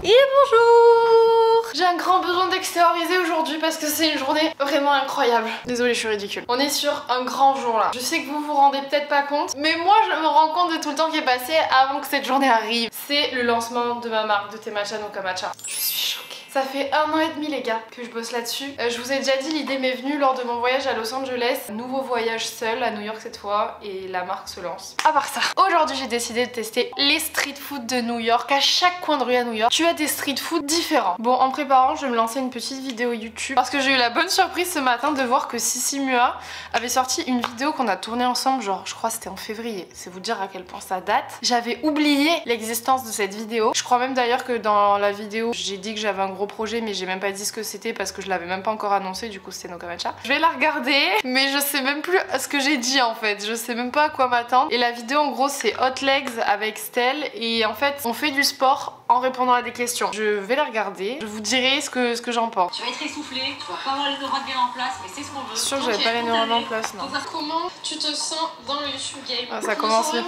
Et bonjour! J'ai un grand besoin d'extérioriser aujourd'hui parce que c'est une journée vraiment incroyable. Désolée, je suis ridicule. On est sur un grand jour là. Je sais que vous vous rendez peut-être pas compte, mais moi je me rends compte de tout le temps qui est passé avant que cette journée arrive. C'est le lancement de ma marque de thé matcha Noka Matcha. Je suis choquée. Ça fait 1 an et demi les gars que je bosse là-dessus. Je vous ai déjà dit, l'idée m'est venue lors de mon voyage à Los Angeles. Nouveau voyage seul à New York cette fois et la marque se lance. À part ça, aujourd'hui j'ai décidé de tester les street food de New York. À chaque coin de rue à New York, tu as des street food différents. Bon, en préparant, je vais me lancer une petite vidéo YouTube parce que j'ai eu la bonne surprise ce matin de voir que Sissi Mua avait sorti une vidéo qu'on a tournée ensemble, genre je crois c'était en février. C'est vous dire à quel point ça date. J'avais oublié l'existence de cette vidéo. Je crois même d'ailleurs que dans la vidéo, j'ai dit que j'avais un gros projet mais j'ai même pas dit ce que c'était parce que je l'avais même pas encore annoncé, du coup c'était Noka Matcha. Je vais la regarder mais je sais même plus ce que j'ai dit en fait, je sais même pas à quoi m'attendre. Et la vidéo en gros c'est Hot Legs avec Stell et en fait on fait du sport en répondant à des questions. Je vais la regarder, je vous dirai ce que j'en pense. Tu vas être essoufflé, tu vas pas avoir les neurones bien en place mais c'est ce qu'on veut. Sûr que j'avais pas les neurones en place, non. Comment tu te sens dans le YouTube game? Ah, ça commence bien.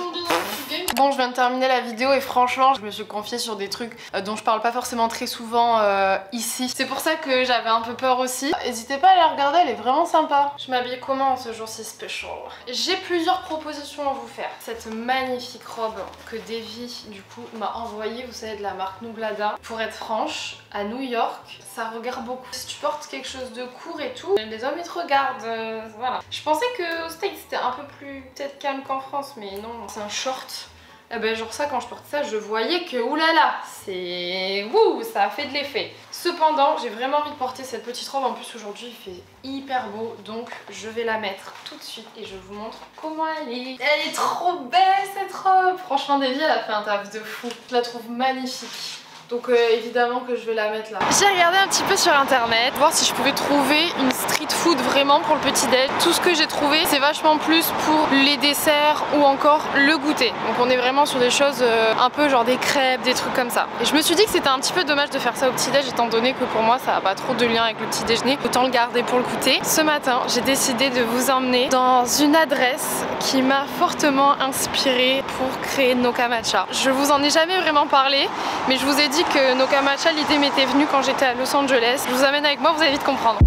Bon, je viens de terminer la vidéo et franchement je me suis confiée sur des trucs dont je parle pas forcément très souvent ici. C'est pour ça que j'avais un peu peur aussi. N'hésitez pas à la regarder, elle est vraiment sympa. Je m'habille comment ce jour-ci special? J'ai plusieurs propositions à vous faire. Cette magnifique robe que Davy du coup m'a envoyée, vous savez, de la marque Nublada. Pour être franche, à New York, ça regarde beaucoup. Si tu portes quelque chose de court et tout, les hommes ils te regardent, voilà. Je pensais qu'au States c'était un peu plus peut-être calme qu'en France, mais non, c'est un short. Eh ben genre ça, quand je portais ça, je voyais que oulala, c'est... Wouh, ça a fait de l'effet. Cependant, j'ai vraiment envie de porter cette petite robe. En plus aujourd'hui il fait hyper beau, donc je vais la mettre tout de suite et je vous montre comment elle est. Elle est trop belle cette robe. Franchement Davy elle a fait un taf de fou. Je la trouve magnifique. Donc évidemment que je vais la mettre là. J'ai regardé un petit peu sur internet, voir si je pouvais trouver une street food vraiment pour le petit déj. Tout ce que j'ai trouvé c'est vachement plus pour les desserts ou encore le goûter. Donc on est vraiment sur des choses un peu genre des crêpes, des trucs comme ça. Et je me suis dit que c'était un petit peu dommage de faire ça au petit déj étant donné que pour moi ça n'a pas trop de lien avec le petit déjeuner. Autant le garder pour le goûter. Ce matin j'ai décidé de vous emmener dans une adresse qui m'a fortement inspirée pour créer Noka Matcha. Je vous en ai jamais vraiment parlé, mais je vous ai dit que Noka Matcha, l'idée m'était venue quand j'étais à Los Angeles. Je vous amène avec moi, vous allez vite comprendre.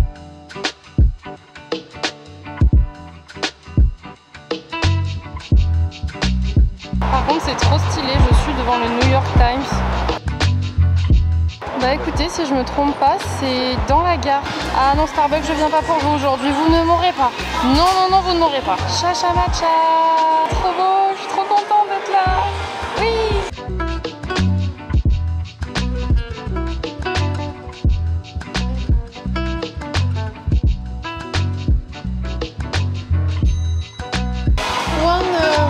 Par contre c'est trop stylé, je suis devant le New York Times. Bah écoutez, si je me trompe pas, c'est dans la gare. Ah non, Starbucks, je viens pas pour vous aujourd'hui, vous ne m'aurez pas. Non, non, non, vous ne m'aurez pas. Chacha Matcha, trop beau, je suis trop contente d'être là. Oui.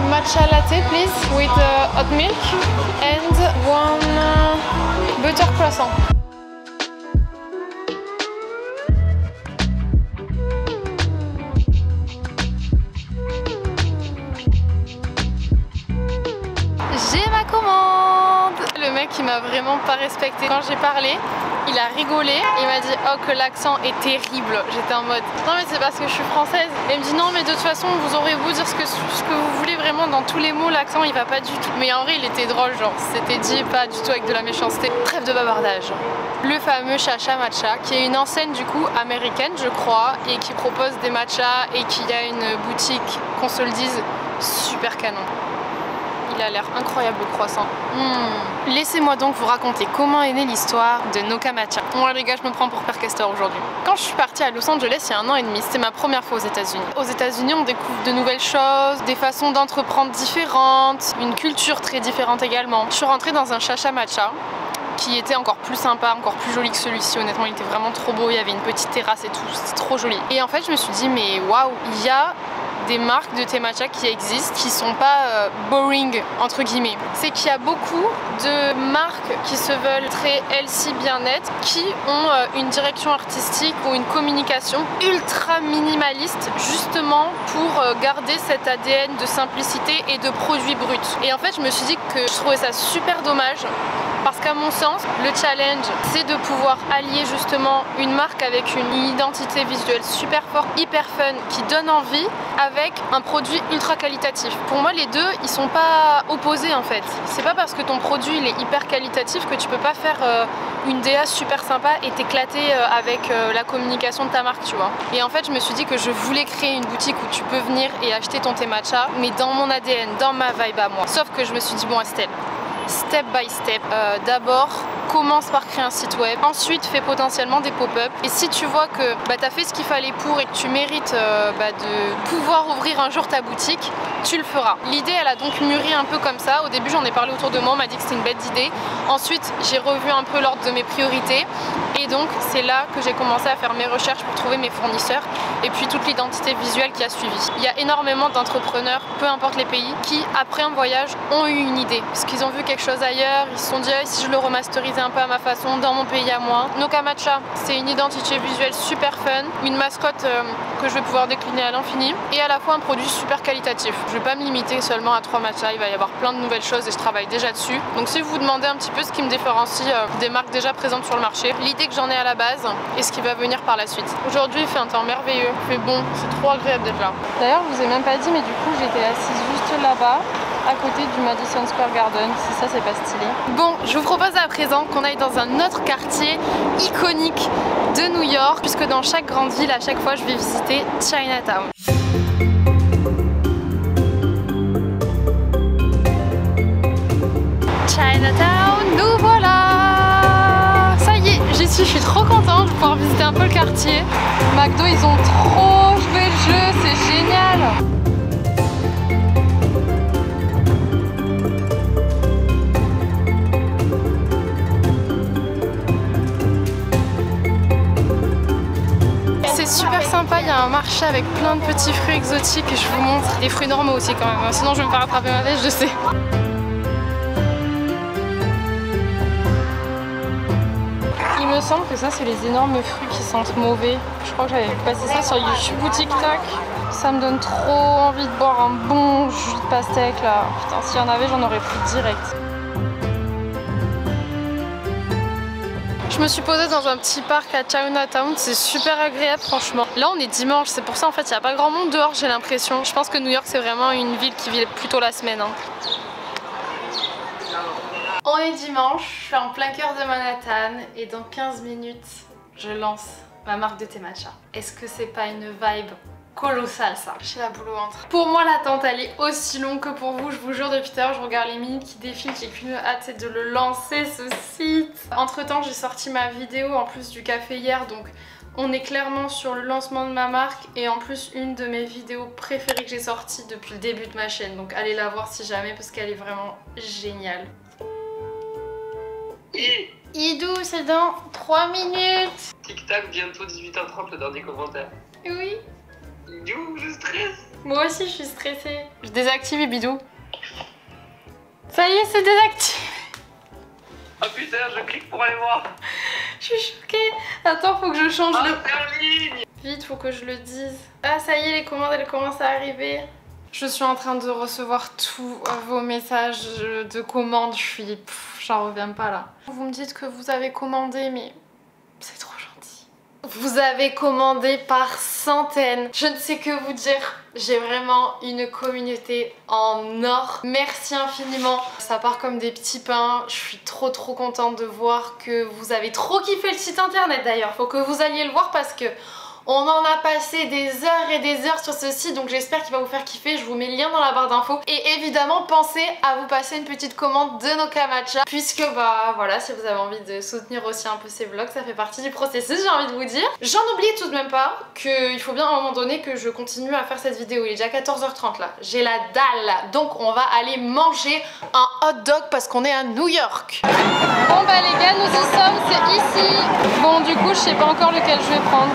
Matcha latte please with hot milk and one butter croissant. J'ai ma commande. Le mec il m'a vraiment pas respecté. Quand j'ai parlé, il a rigolé et il m'a dit oh que l'accent est terrible. J'étais en mode non mais c'est parce que je suis française. Et il me dit non mais de toute façon vous aurez beau dire ce que vous voulez, vraiment dans tous les mots l'accent il va pas du tout. Mais en vrai il était drôle, genre c'était dit pas du tout avec de la méchanceté. Trêve de bavardage. Le fameux Chacha Matcha qui est une enseigne du coup américaine je crois et qui propose des matchas et qui a une boutique qu'on se le dise super canon. Il a l'air incroyable le croissant. Laissez-moi donc vous raconter comment est née l'histoire de Noka Matcha. Bon les gars, je me prends pour Père Castor aujourd'hui. Quand je suis partie à Los Angeles il y a 1 an et demi, c'était ma première fois aux États-Unis. Aux États-Unis on découvre de nouvelles choses, des façons d'entreprendre différentes, une culture très différente également. Je suis rentrée dans un Chacha Matcha qui était encore plus sympa, encore plus joli que celui-ci. Honnêtement il était vraiment trop beau, il y avait une petite terrasse et tout, c'était trop joli. Et en fait je me suis dit mais waouh, il y a des marques de thé matcha qui existent, qui sont pas boring entre guillemets. C'est qu'il y a beaucoup de marques qui se veulent très healthy, bien-être, qui ont une direction artistique ou une communication ultra minimaliste justement pour garder cet ADN de simplicité et de produits bruts. Et en fait je me suis dit que je trouvais ça super dommage Parce qu'à mon sens, le challenge, c'est de pouvoir allier justement une marque avec une identité visuelle super forte, hyper fun, qui donne envie, avec un produit ultra qualitatif. Pour moi, les deux, ils sont pas opposés en fait. C'est pas parce que ton produit il est hyper qualitatif que tu peux pas faire une DA super sympa et t'éclater avec la communication de ta marque, tu vois. Et en fait, je me suis dit que je voulais créer une boutique où tu peux venir et acheter ton thé matcha, mais dans mon ADN, dans ma vibe à moi. Sauf que je me suis dit, bon Estelle, step by step, d'abord commence par créer un site web, ensuite fais potentiellement des pop-up, et si tu vois que tu as fait ce qu'il fallait pour et que tu mérites de pouvoir ouvrir un jour ta boutique, tu le feras. L'idée elle a donc mûri un peu comme ça. Au début j'en ai parlé autour de moi, on m'a dit que c'était une bête d'idée. Ensuite j'ai revu un peu l'ordre de mes priorités et donc c'est là que j'ai commencé à faire mes recherches pour trouver mes fournisseurs et puis toute l'identité visuelle qui a suivi. Il y a énormément d'entrepreneurs, peu importe les pays, qui après un voyage ont eu une idée parce qu'ils ont vu quelque chose ailleurs, ils se sont dit si je le remasterisais un peu à ma façon dans mon pays à moi. Noka Matcha, c'est une identité visuelle super fun, une mascotte que je vais pouvoir décliner à l'infini et à la fois un produit super qualitatif. Je vais pas me limiter seulement à 3 matchas, il va y avoir plein de nouvelles choses et je travaille déjà dessus. Donc si vous vous demandez un petit peu ce qui me différencie des marques déjà présentes sur le marché, l'idée que j'en ai à la base et ce qui va venir par la suite. Aujourd'hui il fait un temps merveilleux, il fait bon, c'est trop agréable d'être là. D'ailleurs je vous ai même pas dit mais du coup j'étais assise juste là-bas à côté du Madison Square Garden, si ça c'est pas stylé. Bon, je vous propose à présent qu'on aille dans un autre quartier iconique de New York, puisque dans chaque grande ville, à chaque fois, je vais visiter Chinatown. Chinatown, nous voilà! Ça y est, j'y suis, je suis trop contente de pouvoir visiter un peu le quartier. McDo, ils ont trop joué le jeu, c'est génial! C'est super sympa, il y a un marché avec plein de petits fruits exotiques et je vous montre. Des fruits normaux aussi quand même, sinon je vais me faire attraper ma veste, je sais. Il me semble que ça c'est les énormes fruits qui sentent mauvais. Je crois que j'avais passé ça sur YouTube ou TikTok. Ça me donne trop envie de boire un bon jus de pastèque là. Putain, s'il y en avait j'en aurais pris direct. Je me suis posée dans un petit parc à Chinatown, c'est super agréable franchement. Là on est dimanche, c'est pour ça en fait il n'y a pas grand monde dehors j'ai l'impression. Je pense que New York c'est vraiment une ville qui vit plutôt la semaine. On est dimanche, je suis en plein cœur de Manhattan et dans 15 minutes je lance ma marque de thé matcha. Est-ce que c'est pas une vibe colossal ça? J'ai la boule au ventre. Pour moi l'attente elle est aussi longue que pour vous, je vous jure depuis tout à l'heure je regarde les minutes qui défilent, j'ai qu'une hâte c'est de le lancer ce site. Entre temps j'ai sorti ma vidéo en plus du café hier donc on est clairement sur le lancement de ma marque et en plus une de mes vidéos préférées que j'ai sorties depuis le début de ma chaîne donc allez la voir si jamais parce qu'elle est vraiment géniale. Idou c'est dans 3 minutes. Tic tac bientôt 18h30 le dernier commentaire. Oui. Bidou, je stresse. Moi aussi je suis stressée. Je désactive Bidou. Ça y est c'est désactivé. Oh putain je clique pour aller voir. Je suis choquée. Attends faut que je change le... c'est en ligne. Vite faut que je le dise. Ah ça y est les commandes elles commencent à arriver. Je suis en train de recevoir tous vos messages de commandes. Je suis... j'en reviens pas là. Vous me dites que vous avez commandé mais c'est trop gentil. Vous avez commandé par centaines. Je ne sais que vous dire. J'ai vraiment une communauté en or. Merci infiniment. Ça part comme des petits pains. Je suis trop contente de voir que vous avez trop kiffé le site internet d'ailleurs. Faut que vous alliez le voir parce que on en a passé des heures et des heures sur ce site, donc j'espère qu'il va vous faire kiffer. Je vous mets le lien dans la barre d'infos. Et évidemment, pensez à vous passer une petite commande de Noka Matcha, puisque bah voilà, si vous avez envie de soutenir aussi un peu ces vlogs, ça fait partie du processus, j'ai envie de vous dire. J'en oublie tout de même pas qu'il faut bien à un moment donné que je continue à faire cette vidéo. Il est déjà 14h30 là, j'ai la dalle. Donc on va aller manger un hot dog parce qu'on est à New York. Bon bah les gars, nous y sommes, c'est ici. Bon du coup, je sais pas encore lequel je vais prendre.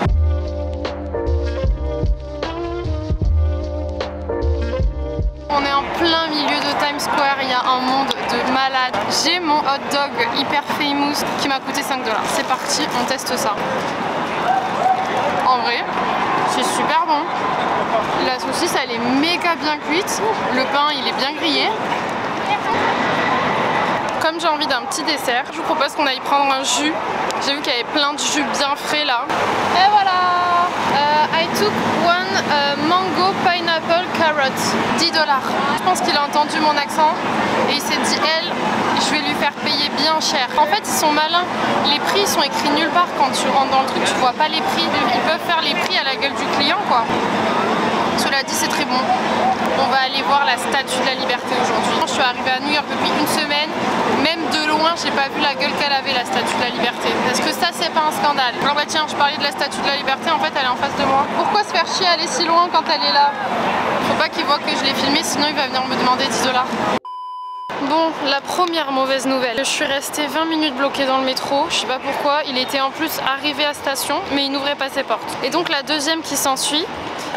On est en plein milieu de Times Square, il y a un monde de malades. J'ai mon hot dog hyper famous qui m'a coûté 5 $. C'est parti, on teste ça. En vrai, c'est super bon. La saucisse elle est méga bien cuite. Le pain il est bien grillé. Comme j'ai envie d'un petit dessert, je vous propose qu'on aille prendre un jus. J'ai vu qu'il y avait plein de jus bien frais là. Et voilà, I took one mango pineapple carrot, 10 $. Je pense qu'il a entendu mon accent et il s'est dit, elle, je vais lui faire payer bien cher. En fait, ils sont malins. Les prix ils sont écrits nulle part quand tu rentres dans le truc, tu vois pas les prix. Ils peuvent faire les prix à la gueule du client quoi. Cela dit, c'est très bon. On va aller voir la Statue de la Liberté aujourd'hui. Je suis arrivée à New York depuis une semaine. Même de loin, j'ai pas vu la gueule qu'elle avait, la Statue de la Liberté. Est-ce que ça, c'est pas un scandale? Alors bah tiens, je parlais de la Statue de la Liberté, en fait, elle est en face de moi. Pourquoi se faire chier aller si loin quand elle est là? Faut pas qu'il voit que je l'ai filmée, sinon il va venir me demander 10 $. Bon, la première mauvaise nouvelle, je suis restée 20 minutes bloquée dans le métro, je sais pas pourquoi, il était en plus arrivé à station, mais il n'ouvrait pas ses portes. Et donc la deuxième qui s'ensuit,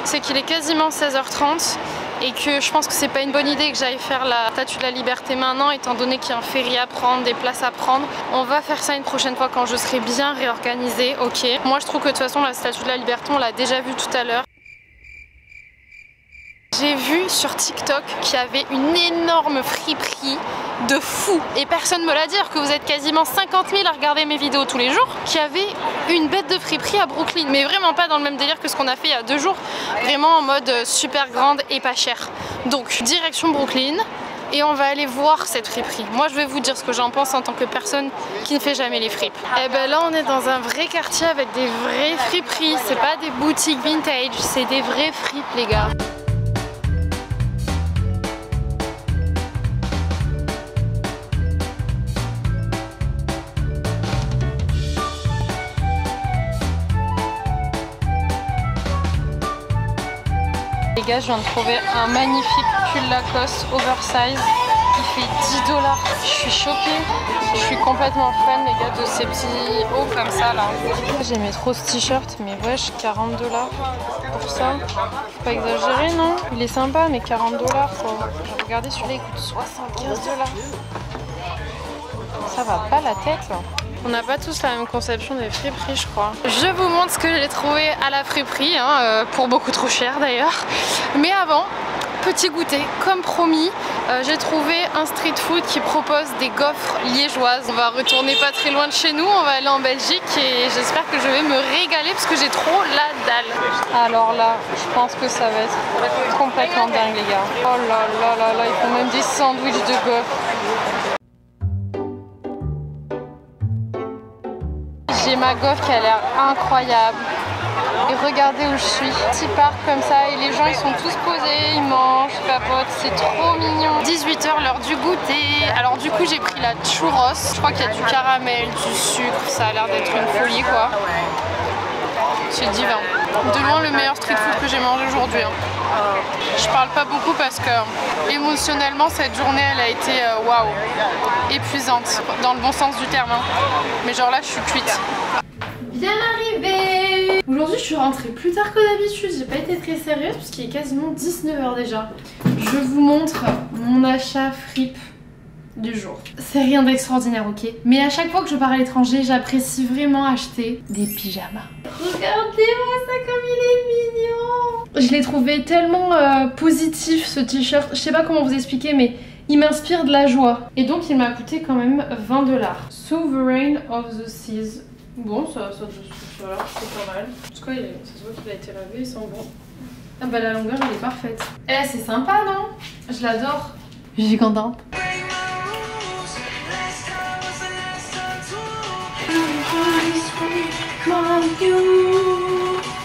c'est qu'il est quasiment 16h30 et que je pense que c'est pas une bonne idée que j'aille faire la Statue de la Liberté maintenant, étant donné qu'il y a un ferry à prendre, des places à prendre. On va faire ça une prochaine fois quand je serai bien réorganisée, ok. Moi je trouve que de toute façon la Statue de la Liberté, on l'a déjà vue tout à l'heure. J'ai vu sur TikTok qu'il y avait une énorme friperie de fou. Et personne me l'a dit, alors que vous êtes quasiment 50 000 à regarder mes vidéos tous les jours, qu'il y avait une bête de friperie à Brooklyn. Mais vraiment pas dans le même délire que ce qu'on a fait il y a 2 jours. Vraiment en mode super grande et pas chère. Donc direction Brooklyn. Et on va aller voir cette friperie. Moi je vais vous dire ce que j'en pense en tant que personne qui ne fait jamais les fripes. Et ben là on est dans un vrai quartier avec des vraies friperies. C'est pas des boutiques vintage, c'est des vraies fripes les gars. Les gars, je viens de trouver un magnifique pull Lacoste oversize qui fait 10 $. Je suis choquée. Je suis complètement fan les gars de ces petits hauts comme ça là. J'aimais trop ce t-shirt, mais wesh, 40 $ pour ça. Faut pas exagérer non? Il est sympa mais 40 $ quoi. Regardez celui-là, il coûte 75 $. Ça va pas la tête là. On n'a pas tous la même conception des friperies je crois. Je vous montre ce que j'ai trouvé à la friperie, hein, pour beaucoup trop cher d'ailleurs. Mais avant, petit goûter, comme promis, j'ai trouvé un street food qui propose des gaufres liégeoises. On va retourner pas très loin de chez nous, on va aller en Belgique et j'espère que je vais me régaler parce que j'ai trop la dalle. Alors là, je pense que ça va être complètement dingue les gars. Oh là là là là, ils font même des sandwichs de gaufres. J'ai ma gaufre qui a l'air incroyable. Et regardez où je suis. Petit parc comme ça et les gens ils sont tous posés, ils mangent, ils papotent, c'est trop mignon. 18 h, l'heure du goûter. Alors du coup j'ai pris la churros. Je crois qu'il y a du caramel, du sucre, ça a l'air d'être une folie quoi. C'est divin. De loin le meilleur street food que j'ai mangé aujourd'hui. Je parle pas beaucoup parce que émotionnellement cette journée elle a été waouh, épuisante dans le bon sens du terme. Hein. Mais genre là je suis cuite. Bien arrivé. Aujourd'hui je suis rentrée plus tard que d'habitude, j'ai pas été très sérieuse parce qu'il est quasiment 19 h déjà. Je vous montre mon achat fripe du jour. C'est rien d'extraordinaire ok, mais à chaque fois que je pars à l'étranger j'apprécie vraiment acheter des pyjamas. Regardez-moi ça comme il est mignon. Je l'ai trouvé tellement positif ce t-shirt, je sais pas comment vous expliquer mais il m'inspire de la joie. Et donc il m'a coûté quand même 20 $. Sovereign of the Seas. Bon ça c'est pas mal. En tout cas ça se voit qu'il a été lavé, il sent bon. Ah bah la longueur elle est parfaite. Eh c'est sympa non? Je l'adore. Je suis contente.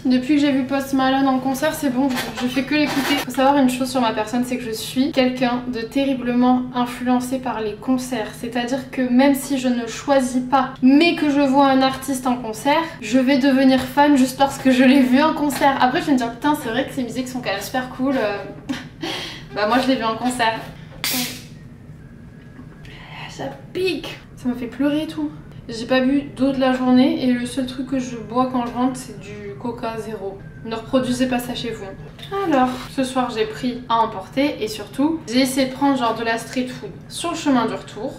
Depuis que j'ai vu Post Malone en concert, c'est bon, je fais que l'écouter. Faut savoir une chose sur ma personne, c'est que je suis quelqu'un de terriblement influencé par les concerts. C'est-à-dire que même si je ne choisis pas, mais que je vois un artiste en concert, je vais devenir fan juste parce que je l'ai vu en concert. Après je vais me dire putain c'est vrai que ces musiques sont quand même super cool. Bah moi je l'ai vu en concert. Ça pique. Ça me fait pleurer et tout. J'ai pas bu d'eau de la journée et le seul truc que je bois quand je rentre c'est du Coca zéro. Ne reproduisez pas ça chez vous. Alors, ce soir j'ai pris à emporter et surtout, j'ai essayé de prendre genre de la street food. Sur le chemin du retour,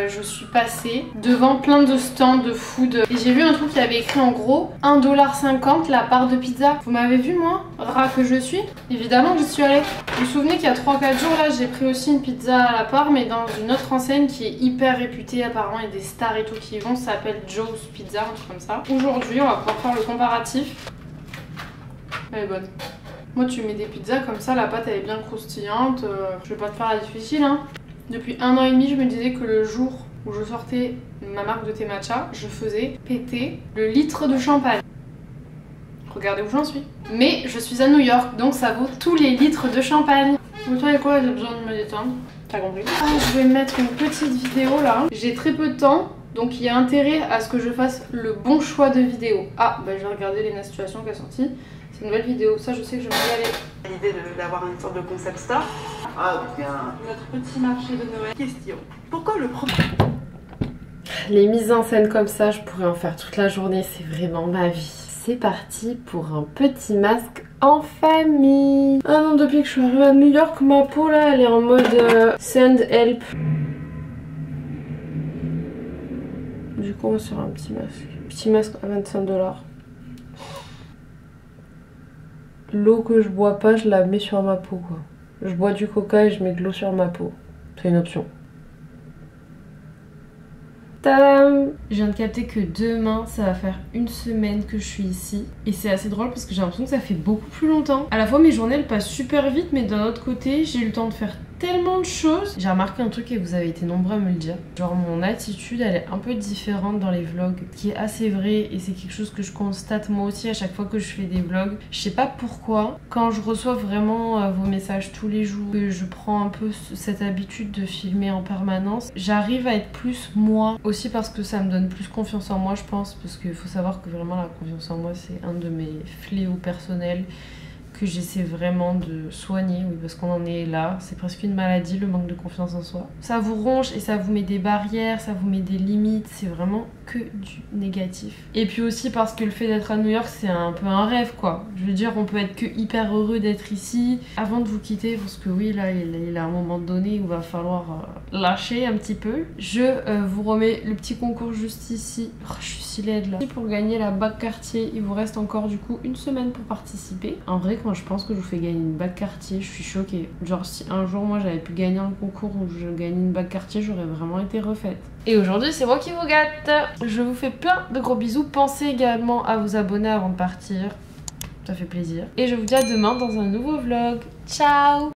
je suis passée devant plein de stands de food et j'ai vu un truc qui avait écrit en gros 1,50$ la part de pizza. Vous m'avez vu moi, rat que je suis? Évidemment que j'y suis allée. Vous vous souvenez qu'il y a 3-4 jours là, j'ai pris aussi une pizza à la part mais dans une autre enseigne qui est hyper réputée apparemment, il y a des stars et tout qui y vont, ça s'appelle Joe's Pizza, un truc comme ça. Aujourd'hui, on va pouvoir faire le comparatif. Elle est bonne. Moi tu mets des pizzas comme ça, la pâte elle est bien croustillante, je vais pas te faire la difficile hein. Depuis 1 an et demi je me disais que le jour où je sortais ma marque de thé matcha, je faisais péter le litre de champagne. Regardez où j'en suis. Mais je suis à New York donc ça vaut tous les litres de champagne. Vous savez quoi, j'ai besoin de me détendre. T'as compris? Ah, je vais mettre une petite vidéo là. J'ai très peu de temps. Donc il y a intérêt à ce que je fasse le bon choix de vidéo. Ah bah je vais regarder Lena Situation qui est sortie. C'est une nouvelle vidéo, ça je sais que je vais y aller. L'idée d'avoir une sorte de concept store. Ah bien. Notre petit marché de Noël. Question. Pourquoi le premier? Les mises en scène comme ça, je pourrais en faire toute la journée, c'est vraiment ma vie. C'est parti pour un petit masque en famille. Ah non, depuis que je suis arrivée à New York, ma peau là, elle est en mode send help. Du coup, on va sur un petit masque. Petit masque à 25$. L'eau que je bois pas, je la mets sur ma peau quoi. Je bois du coca et je mets de l'eau sur ma peau. C'est une option. Tadam! Je viens de capter que demain, ça va faire 1 semaine que je suis ici. Et c'est assez drôle parce que j'ai l'impression que ça fait beaucoup plus longtemps. À la fois, mes journées elles passent super vite, mais d'un autre côté, j'ai eu le temps de faire tellement de choses. J'ai remarqué un truc et vous avez été nombreux à me le dire. Genre mon attitude elle est un peu différente dans les vlogs, qui est assez vrai et c'est quelque chose que je constate moi aussi à chaque fois que je fais des vlogs. Je sais pas pourquoi, quand je reçois vraiment vos messages tous les jours, que je prends un peu cette habitude de filmer en permanence, j'arrive à être plus moi. Aussi parce que ça me donne plus confiance en moi je pense, parce qu'il faut savoir que vraiment la confiance en moi c'est un de mes fléaux personnels que j'essaie vraiment de soigner, oui, parce qu'on en est là, c'est presque une maladie le manque de confiance en soi. Ça vous ronge et ça vous met des barrières, ça vous met des limites, c'est vraiment que du négatif. Et puis aussi parce que le fait d'être à New York c'est un peu un rêve quoi. Je veux dire on peut être que hyper heureux d'être ici. Avant de vous quitter, parce que oui là il a un moment donné où il va falloir lâcher un petit peu, je vous remets le petit concours juste ici. Oh, je suis si laide là. Pour gagner la bague Cartier, il vous reste encore du coup 1 semaine pour participer. En vrai quand je pense que je vous fais gagner une bague Cartier, je suis choquée. Genre si un jour moi j'avais pu gagner un concours où je gagnais une bague Cartier, j'aurais vraiment été refaite. Et aujourd'hui c'est moi qui vous gâte. Je vous fais plein de gros bisous. Pensez également à vous abonner avant de partir. Ça fait plaisir. Et je vous dis à demain dans un nouveau vlog. Ciao!